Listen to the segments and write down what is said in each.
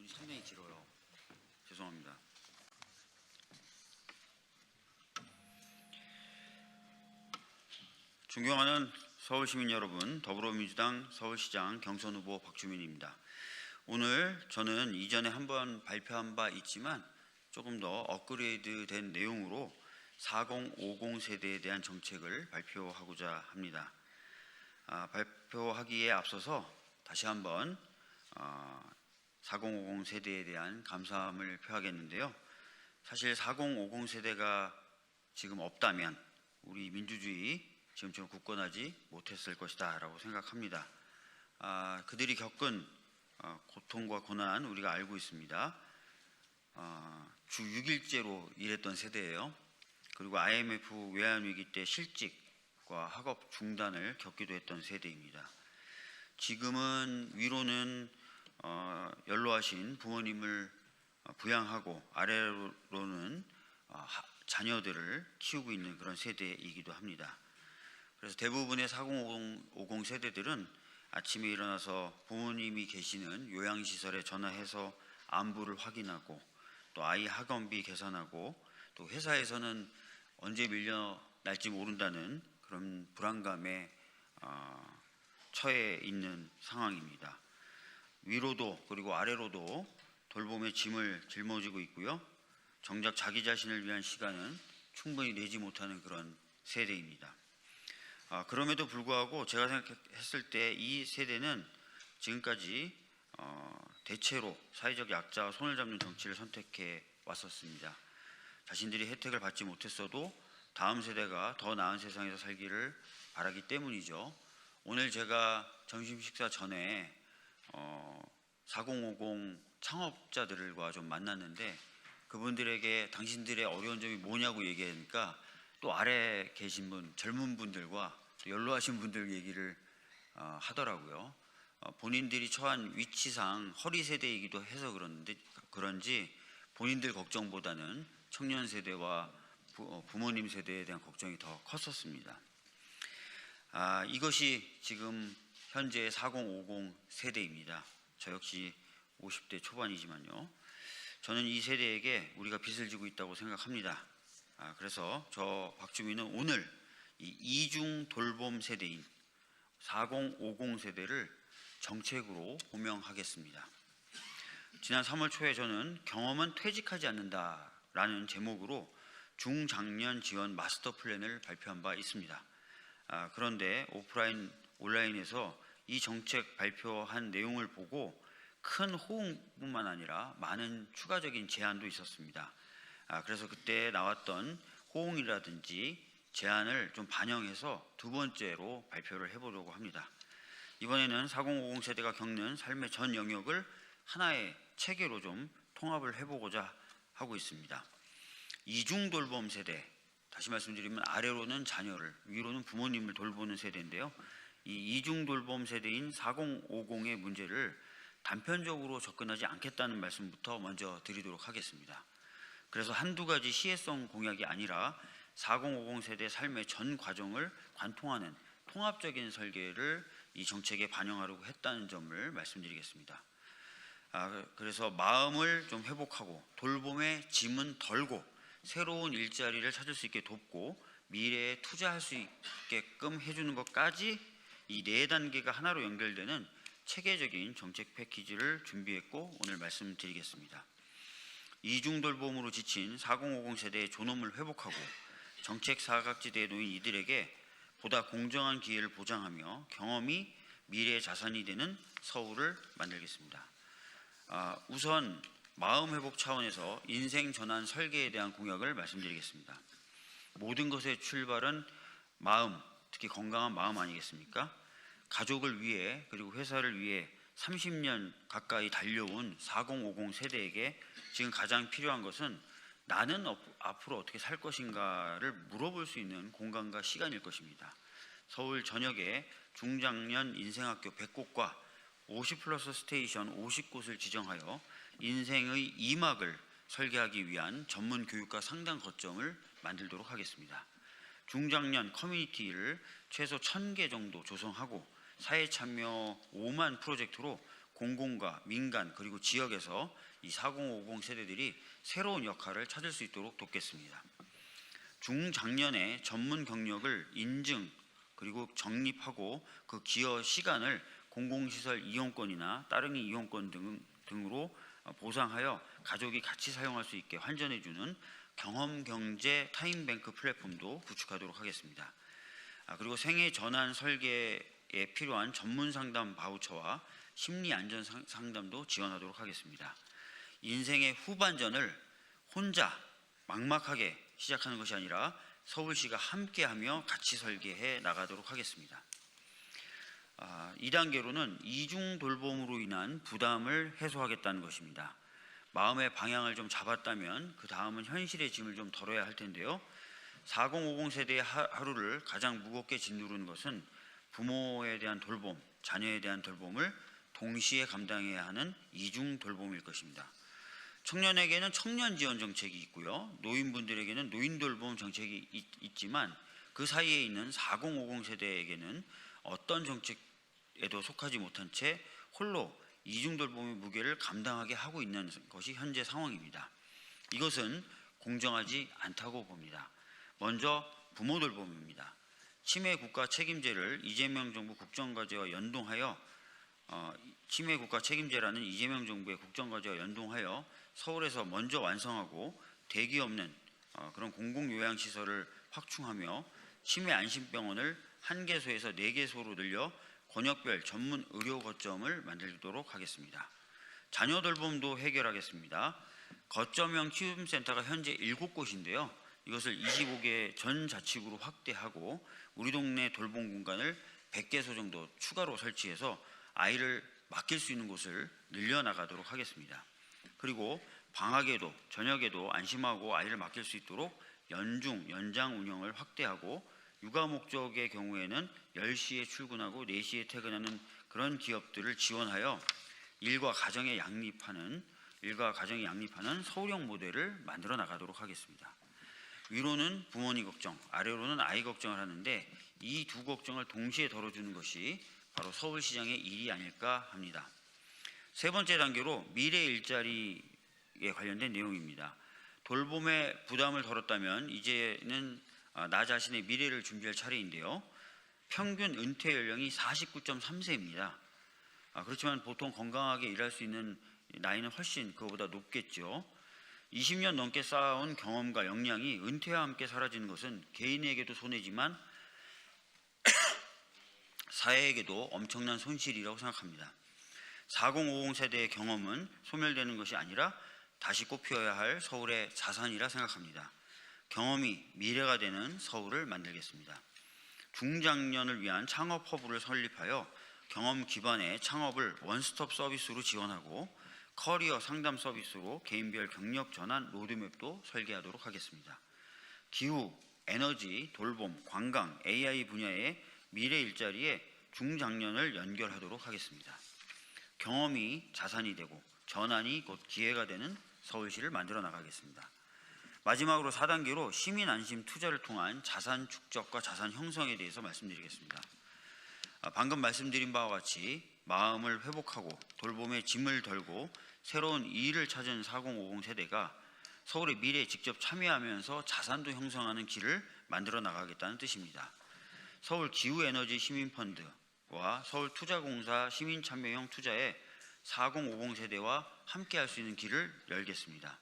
문이 상당히 길어요. 죄송합니다. 존경하는 서울시민 여러분, 더불어민주당 서울시장 경선 후보 박주민입니다. 오늘 저는 이전에 한번 발표한 바 있지만 조금 더 업그레이드된 내용으로 4050 세대에 대한 정책을 발표하고자 합니다. 발표하기에 앞서서 다시 한번 4050 세대에 대한 감사함을 표하겠는데요. 사실 4050 세대가 지금 없다면 우리 민주주의 지금처럼 굳건하지 못했을 것이다 라고 생각합니다. 그들이 겪은 고통과 고난 우리가 알고 있습니다. 주 6일제로 일했던 세대예요. 그리고 IMF 외환위기 때 실직과 학업 중단을 겪기도 했던 세대입니다. 지금은 위로는 연로하신 부모님을 부양하고 아래로는 자녀들을 키우고 있는 그런 세대이기도 합니다. 그래서 대부분의 4050 세대들은 아침에 일어나서 부모님이 계시는 요양시설에 전화해서 안부를 확인하고 또 아이 학원비 계산하고 또 회사에서는 언제 밀려날지 모른다는 그런 불안감에 처해 있는 상황입니다. 위로도 그리고 아래로도 돌봄의 짐을 짊어지고 있고요. 정작 자기 자신을 위한 시간은 충분히 내지 못하는 그런 세대입니다. 그럼에도 불구하고 제가 생각했을 때 이 세대는 지금까지 대체로 사회적 약자와 손을 잡는 정치를 선택해 왔었습니다. 자신들이 혜택을 받지 못했어도 다음 세대가 더 나은 세상에서 살기를 바라기 때문이죠. 오늘 제가 점심 식사 전에 4050 창업자들과 좀 만났는데 그분들에게 당신들의 어려운 점이 뭐냐고 얘기하니까 또 아래 계신 분, 젊은 분들과 또 연로하신 분들 얘기를 하더라고요. 본인들이 처한 위치상 허리 세대이기도 해서 그런지 본인들 걱정보다는 청년 세대와 부모님 세대에 대한 걱정이 더 컸었습니다. 이것이 지금 현재 4050 세대입니다. 저 역시 50대 초반이지만요. 저는 이 세대에게 우리가 빚을 지고 있다고 생각합니다. 그래서 저 박주민은 오늘 이 이중 돌봄 세대인 4050 세대를 정책으로 호명하겠습니다. 지난 3월 초에 저는 경험은 퇴직하지 않는다라는 제목으로 중장년 지원 마스터 플랜을 발표한 바 있습니다. 그런데 온라인에서 이 정책 발표한 내용을 보고 큰 호응뿐만 아니라 많은 추가적인 제안도 있었습니다. 그래서 그때 나왔던 호응이라든지 제안을 좀 반영해서 두 번째로 발표를 해보려고 합니다. 이번에는 4050 세대가 겪는 삶의 전 영역을 하나의 체계로 좀 통합을 해보고자 하고 있습니다. 이중 돌봄 세대, 다시 말씀드리면 아래로는 자녀를, 위로는 부모님을 돌보는 세대인데요. 이 이중 돌봄 세대인 4050의 문제를 단편적으로 접근하지 않겠다는 말씀부터 먼저 드리도록 하겠습니다. 그래서 한두 가지 시혜성 공약이 아니라 4050 세대 삶의 전 과정을 관통하는 통합적인 설계를 이 정책에 반영하려고 했다는 점을 말씀드리겠습니다. 그래서 마음을 좀 회복하고 돌봄의 짐은 덜고 새로운 일자리를 찾을 수 있게 돕고 미래에 투자할 수 있게끔 해주는 것까지 이 네 단계가 하나로 연결되는 체계적인 정책 패키지를 준비했고 오늘 말씀드리겠습니다. 이중 돌봄으로 지친 4050 세대의 존엄을 회복하고 정책 사각지대에 놓인 이들에게 보다 공정한 기회를 보장하며 경험이 미래의 자산이 되는 서울을 만들겠습니다. 우선 마음 회복 차원에서 인생 전환 설계에 대한 공약을 말씀드리겠습니다. 모든 것의 출발은 마음, 특히 건강한 마음 아니겠습니까? 가족을 위해 그리고 회사를 위해 30년 가까이 달려온 4050 세대에게 지금 가장 필요한 것은 나는 앞으로 어떻게 살 것인가를 물어볼 수 있는 공간과 시간일 것입니다. 서울 전역에 중장년 인생학교 100곳과 50플러스 스테이션 50곳을 지정하여 인생의 2막을 설계하기 위한 전문 교육과 상담 거점을 만들도록 하겠습니다. 중장년 커뮤니티를 최소 1000개 정도 조성하고 사회 참여 5만 프로젝트로 공공과 민간 그리고 지역에서 이 4050 세대들이 새로운 역할을 찾을 수 있도록 돕겠습니다. 중장년의 전문 경력을 인증 그리고 적립하고 그 기여 시간을 공공시설 이용권이나 따릉이 이용권 등으로 보상하여 가족이 같이 사용할 수 있게 환전해주는 경험경제 타임뱅크 플랫폼도 구축하도록 하겠습니다. 그리고 생애 전환 설계에 필요한 전문 상담 바우처와 심리 안전 상담도 지원하도록 하겠습니다. 인생의 후반전을 혼자 막막하게 시작하는 것이 아니라 서울시가 함께하며 같이 설계해 나가도록 하겠습니다. 2단계로는 이중 돌봄으로 인한 부담을 해소하겠다는 것입니다. 마음의 방향을 좀 잡았다면 그 다음은 현실의 짐을 좀 덜어야 할 텐데요. 4050 세대의 하루를 가장 무겁게 짓누르는 것은 부모에 대한 돌봄, 자녀에 대한 돌봄을 동시에 감당해야 하는 이중 돌봄일 것입니다. 청년에게는 청년 지원 정책이 있고요. 노인분들에게는 노인 돌봄 정책이 있지만 그 사이에 있는 4050 세대에게는 어떤 정책에도 속하지 못한 채 홀로 이중 돌봄의 무게를 감당하게 하고 있는 것이 현재 상황입니다. 이것은 공정하지 않다고 봅니다. 먼저 부모 돌봄입니다. 치매 국가 책임제를 이재명 정부 국정과제와 연동하여 치매 국가 책임제라는 이재명 정부의 국정과제와 연동하여 서울에서 먼저 완성하고 대기 없는 그런 공공요양시설을 확충하며 치매 안심병원을 1개소에서 4개소로 늘려 권역별 전문 의료 거점을 만들도록 하겠습니다. 자녀 돌봄도 해결하겠습니다. 거점형 키움센터가 현재 7곳인데요. 이것을 25개 전 자치구로 확대하고 우리 동네 돌봄 공간을 100개소 정도 추가로 설치해서 아이를 맡길 수 있는 곳을 늘려나가도록 하겠습니다. 그리고 방학에도 저녁에도 안심하고 아이를 맡길 수 있도록 연장 운영을 확대하고 육아 목적의 경우에는 10시에 출근하고 4시에 퇴근하는 그런 기업들을 지원하여 일과 가정에 양립하는 서울형 모델을 만들어 나가도록 하겠습니다. 위로는 부모님 걱정, 아래로는 아이 걱정을 하는데 이 두 걱정을 동시에 덜어주는 것이 바로 서울시장의 일이 아닐까 합니다. 세 번째 단계로 미래 일자리에 관련된 내용입니다. 돌봄의 부담을 덜었다면 이제는 나 자신의 미래를 준비할 차례인데요. 평균 은퇴 연령이 49.3세입니다. 그렇지만 보통 건강하게 일할 수 있는 나이는 훨씬 그거보다 높겠죠. 20년 넘게 쌓아온 경험과 역량이 은퇴와 함께 사라지는 것은 개인에게도 손해지만 사회에게도 엄청난 손실이라고 생각합니다. 4050 세대의 경험은 소멸되는 것이 아니라 다시 꽃피워야 할 서울의 자산이라 생각합니다. 경험이 미래가 되는 서울을 만들겠습니다. 중장년을 위한 창업 허브를 설립하여 경험 기반의 창업을 원스톱 서비스로 지원하고 커리어 상담 서비스로 개인별 경력 전환 로드맵도 설계하도록 하겠습니다. 기후, 에너지, 돌봄, 관광, AI 분야의 미래 일자리에 중장년을 연결하도록 하겠습니다. 경험이 자산이 되고 전환이 곧 기회가 되는 서울시를 만들어 나가겠습니다. 마지막으로 4단계로 시민 안심 투자를 통한 자산 축적과 자산 형성에 대해서 말씀드리겠습니다. 방금 말씀드린 바와 같이 마음을 회복하고 돌봄의 짐을 덜고 새로운 일을 찾은 4050 세대가 서울의 미래에 직접 참여하면서 자산도 형성하는 길을 만들어 나가겠다는 뜻입니다. 서울 기후에너지 시민펀드와 서울투자공사 시민참여형 투자에 4050 세대와 함께할 수 있는 길을 열겠습니다.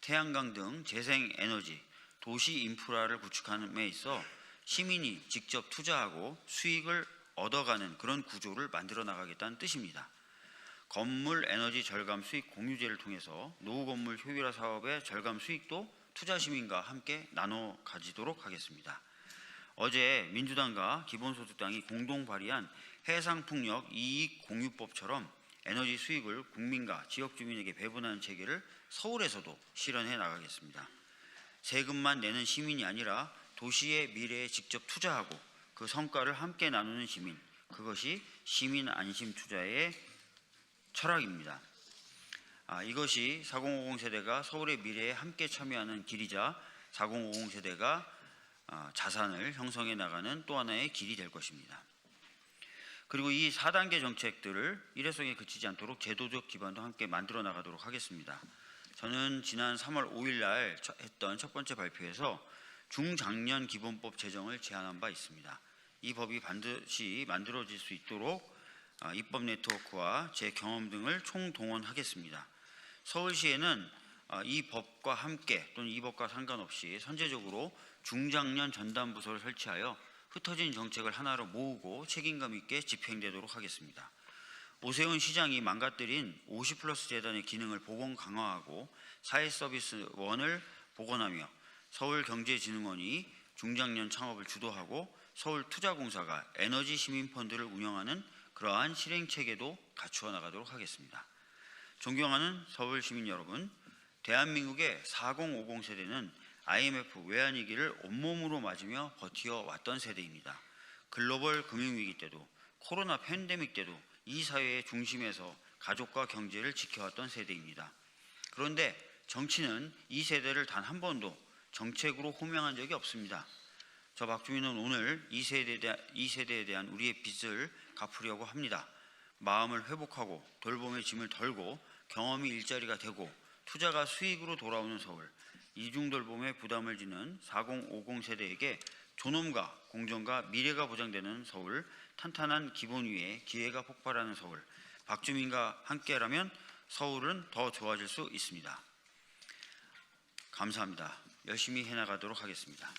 태양광 등 재생에너지, 도시 인프라를 구축함에 있어 시민이 직접 투자하고 수익을 얻어가는 그런 구조를 만들어 나가겠다는 뜻입니다. 건물 에너지 절감 수익 공유제를 통해서 노후 건물 효율화 사업의 절감 수익도 투자 시민과 함께 나눠 가지도록 하겠습니다. 어제 민주당과 기본소득당이 공동 발의한 해상풍력 이익공유법처럼 에너지 수익을 국민과 지역 주민에게 배분하는 체계를 서울에서도 실현해 나가겠습니다. 세금만 내는 시민이 아니라 도시의 미래에 직접 투자하고 그 성과를 함께 나누는 시민, 그것이 시민 안심 투자의 철학입니다. 이것이 4050 세대가 서울의 미래에 함께 참여하는 길이자 4050 세대가 자산을 형성해 나가는 또 하나의 길이 될 것입니다. 그리고 이 4단계 정책들을 일회성에 그치지 않도록 제도적 기반도 함께 만들어 나가도록 하겠습니다. 저는 지난 3월 5일 날 했던 첫 번째 발표에서 중장년 기본법 제정을 제안한 바 있습니다. 이 법이 반드시 만들어질 수 있도록 입법 네트워크와 제 경험 등을 총동원하겠습니다. 서울시에는 이 법과 함께 또는 이 법과 상관없이 선제적으로 중장년 전담부서를 설치하여 흩어진 정책을 하나로 모으고 책임감 있게 집행되도록 하겠습니다. 오세훈 시장이 망가뜨린 50플러스 재단의 기능을 복원 강화하고 사회서비스원을 복원하며 서울경제진흥원이 중장년 창업을 주도하고 서울투자공사가 에너지시민펀드를 운영하는 그러한 실행체계도 갖추어 나가도록 하겠습니다. 존경하는 서울시민 여러분, 대한민국의 4050 세대는 IMF 외환위기를 온몸으로 맞으며 버텨왔던 세대입니다. 글로벌 금융위기 때도 코로나 팬데믹 때도 이 사회의 중심에서 가족과 경제를 지켜왔던 세대입니다. 그런데 정치는 이 세대를 단 한 번도 정책으로 호명한 적이 없습니다. 저 박주민은 오늘 이 세대에 대한 우리의 빚을 갚으려고 합니다. 마음을 회복하고 돌봄의 짐을 덜고 경험이 일자리가 되고 투자가 수익으로 돌아오는 서울, 이중돌봄의 부담을 지는 4050 세대에게 존엄과 공정과 미래가 보장되는 서울, 탄탄한 기본 위에 기회가 폭발하는 서울, 박주민과 함께라면 서울은 더 좋아질 수 있습니다. 감사합니다. 열심히 해나가도록 하겠습니다.